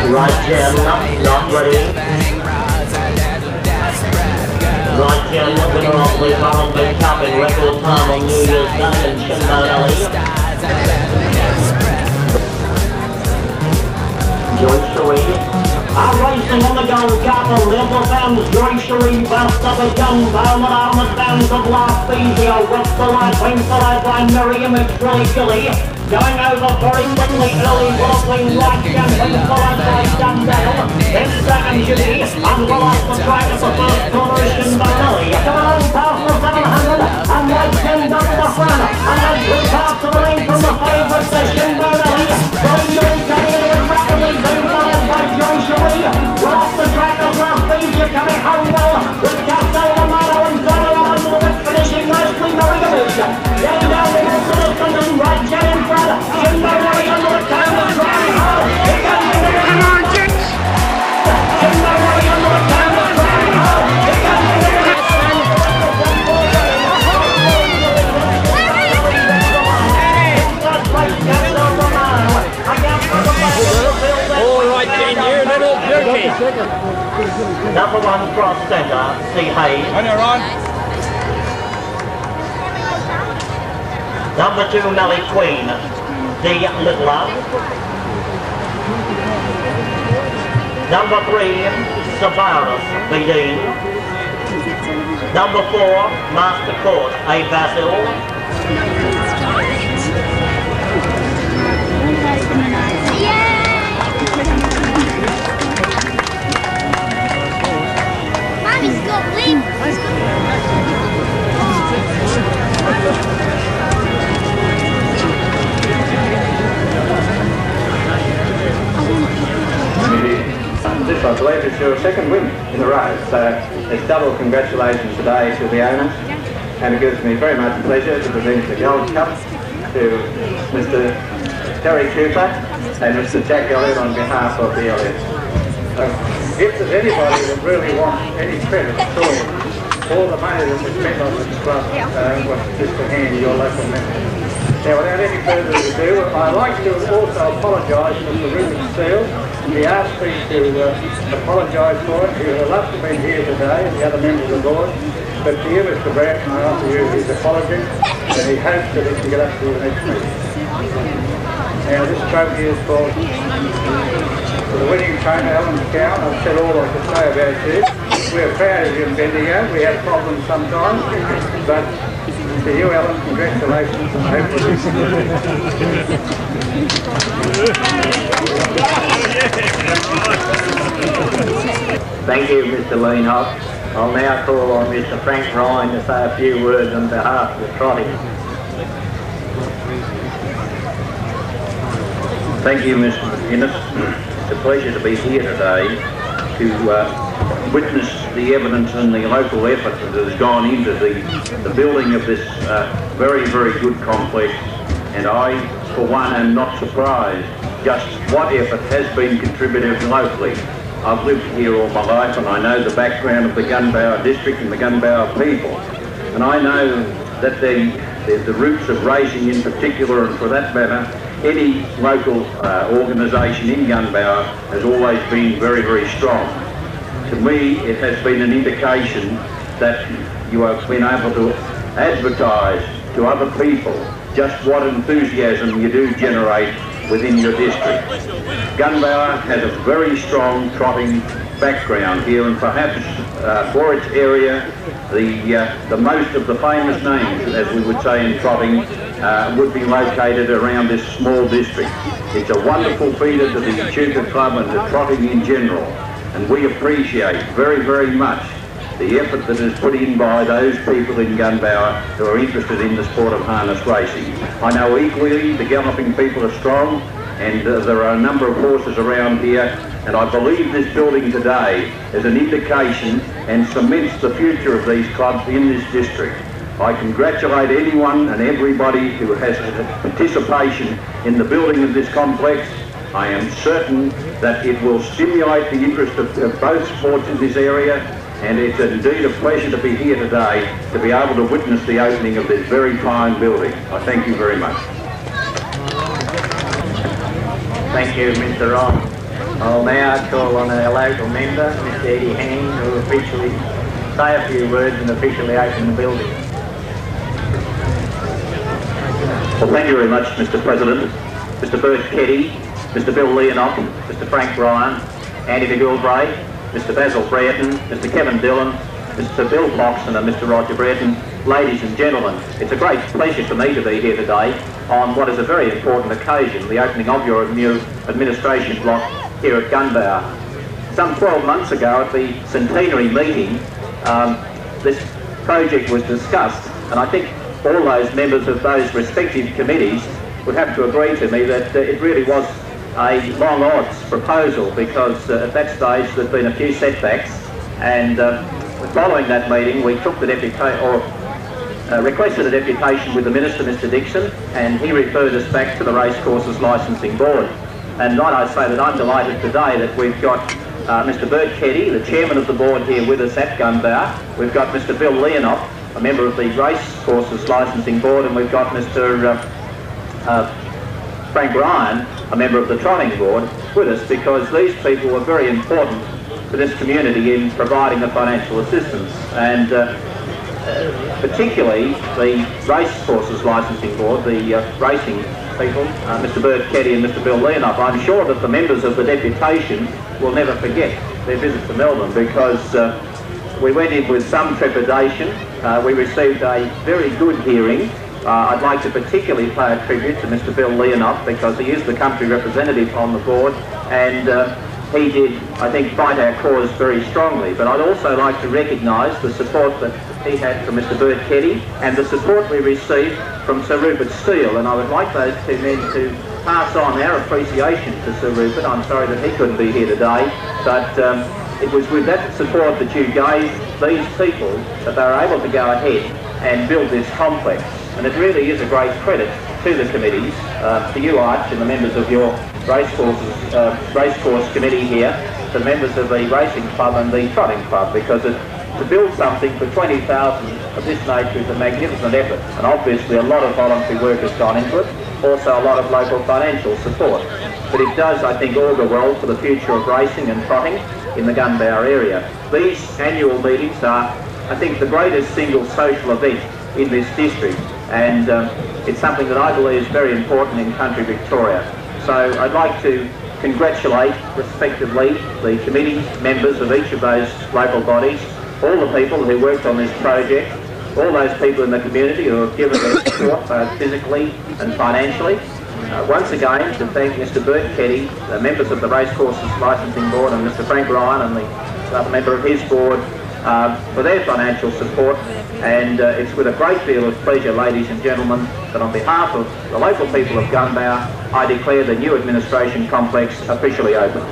Right 10, not ready. Right 10, winner of the Gunbower Cup in record time on New Year's Day in Shinbone Ally. Racing on the Gunbower Cup, and Gunbower fans, Joycery, best of the Gunbower, and armoured bands of last Bezio, with the right wing followed by Miriam and Trilly Gilly. Going over very quickly, early wobbling right jumping, followed by Gunbower. Then second Judy, and well off the track at the first corner is Shinbone Ally. Coming on past the 700, and right 10 double the front, and then two past to the lane from the favourite to Shinbone Ally. Trilly Gilly coming in rapidly, then followed by Joycery. Well off the track of last Bezio, coming home well, with Castel Amato and Zara under the whip, finishing nicely Miriam. Getting down the middle to the front and right 10 in front. Shinbone Ally under the canvas, driving hard. Here comes the middle. Come on, Jack! Shinbone Ally under the canvas, driving hard. Here comes the middle. All right, Ken, you little beauty. Number 1 cross centre, C. Hayes. On your right. Number 2, Nelly Queen, D. Littler. Number 3, Savaris, B. Dean. Number 4, Master Court, A. Basil. This, I believe, is your second win in a row, so it's double congratulations today to the owners, and it gives me very much pleasure to present the Gold Cup to Mr. Terry Cooper and Mr. Jack Elliott on behalf of the Elliotts. If there's anybody that really wants any credit at all the money that was spent on this club was Mr. Hann, your local member. Now, without any further ado, I'd like to also apologise for Mr. Ruben Steele. He asked me to apologise for it. He would have loved to be here today and the other members of the board. But to you, Mr. Brown, I offer you his apology, and he hopes that he can get up to the next meeting. Now, this trophy is for the winning trainer, Alan McCown. I've said all I can say about this. We're proud of you in Bendigo. We have problems sometimes, but to you, Alan, congratulations, and hopefully Thank you, Mr. Leanhoff. I'll now call on Mr. Frank Ryan to say a few words on behalf of the trotting. Thank you, Mr. McGuinness. It's a pleasure to be here today to witness the evidence and the local effort that has gone into the building of this very, very good complex. And I, for one, am not surprised just what effort has been contributed locally. I've lived here all my life and I know the background of the Gunbower district and the Gunbower people. And I know that the roots of racing in particular, and for that matter, any local organisation in Gunbower has always been very, very strong. To me, it has been an indication that you have been able to advertise to other people just what enthusiasm you do generate within your district. Gunbower has a very strong trotting background here, and perhaps for its area, the most of the famous names, as we would say in trotting, would be located around this small district. It's a wonderful feeder to the Echuca Club and to trotting in general, and we appreciate very, very much the effort that is put in by those people in Gunbower who are interested in the sport of harness racing. I know equally the galloping people are strong, and there are a number of horses around here, and I believe this building today is an indication and cements the future of these clubs in this district. I congratulate anyone and everybody who has participation in the building of this complex. I am certain that it will stimulate the interest of both sports in this area, and it's indeed a pleasure to be here today to be able to witness the opening of this very fine building. I thank you very much. Thank you, Mr. Ron. I'll now call on our local member, Mr Eddie Hann, who will officially say a few words and officially open the building. Well, thank you very much, Mr President. Mr Bert Keddy, Mr Bill Leonop, Mr Frank Ryan, Andy McGilvray, Mr Basil Brereton, Mr Kevin Dillon, Mr Bill Foxon and Mr Roger Brereton, ladies and gentlemen, it's a great pleasure for me to be here today on what is a very important occasion, the opening of your new administration block here at Gunbower. Some 12 months ago at the centenary meeting, this project was discussed, and I think all those members of those respective committees would have to agree to me that it really was a long odds proposal, because at that stage there'd been a few setbacks, and following that meeting we took the requested a deputation with the Minister, Mr Dixon, and he referred us back to the Racecourses Licensing Board. And might I say that I'm delighted today that we've got Mr Bert Keddy, the Chairman of the Board, here with us at Gunbower. We've got Mr Bill Leonop, a member of the Racecourses Licensing Board, and we've got Mr Frank Ryan, a member of the Trotting Board, with us, because these people were very important to this community in providing the financial assistance. And particularly the Racecourses Licensing Board, the racing people, Mr Bert Keddy and Mr Bill Leonop. I'm sure that the members of the deputation will never forget their visit to Melbourne, because we went in with some trepidation. We received a very good hearing. I'd like to particularly pay a tribute to Mr Bill Leonop, because he is the country representative on the board, and he did, I think, fight our cause very strongly. But I'd also like to recognise the support that he had from Mr Bert Keddy and the support we received from Sir Rupert Steele, and I would like those two men to pass on our appreciation to Sir Rupert. I'm sorry that he couldn't be here today, but it was with that support that you gave these people that they were able to go ahead and build this complex. And it really is a great credit to the committees, to you, Arch, and the members of your racecourse committee here, the members of the racing club and the trotting club, because to build something for 20,000 of this nature is a magnificent effort, and obviously a lot of voluntary work has gone into it, also a lot of local financial support. But it does, I think, augur well for the future of racing and trotting in the Gunbower area. These annual meetings are, I think, the greatest single social event in this district, and it's something that I believe is very important in country Victoria. So I'd like to congratulate, respectively, the committee members of each of those local bodies, all the people who worked on this project, all those people in the community who have given their support both physically and financially. Once again, to thank Mr Bert Keddy, the members of the Racecourses Licensing Board, and Mr Frank Ryan and the other member of his board for their financial support. And it's with a great deal of pleasure, ladies and gentlemen, that on behalf of the local people of Gunbower, I declare the new administration complex officially open.